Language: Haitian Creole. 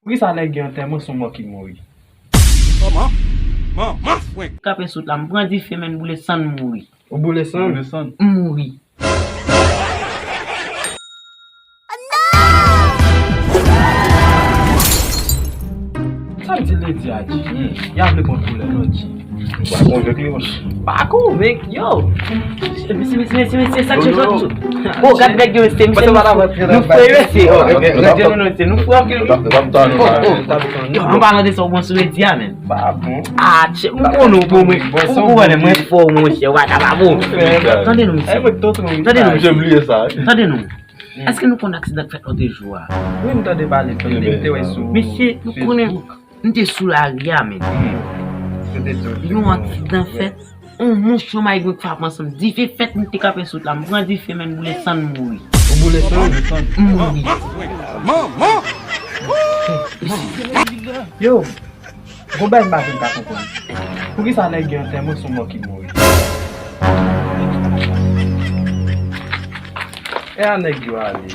Pou ki sa lè gen tellement son mò ki mouri? Kapè sot la, mpren di fè men boule san mouri. Ou boule san? Mouri. Sa di lè di a di? Ya vle kontrole lò di. Ba konvek li wos. Ba konvek, yo. Mese, sa che jot. Bo, gat beg yo este, mese nou fwe rese. Nou fwe anke. An ba nan de so bon sou e dia men. Ba bon. A, che, mwen fwo mwen che wak a bo. Tande nou mese. Jem liye sa. Tande nou. Eske nou kon aksidat fèt an de jwa? Oui, mwen tande bale kon te wè sou. Mese, nou konen, nou te sou la ria men. Yon aksidat fèt, on moun chomay gwen fap ansam. Di fè fèt mwen te kapè sot la, mwen di fè men boule san mouri. Ou boule san? Mouri. Yo, Robert mba jen ka kompon. Pou ki sa lè gen tellement son mò ki mouri? E anèk yo ale.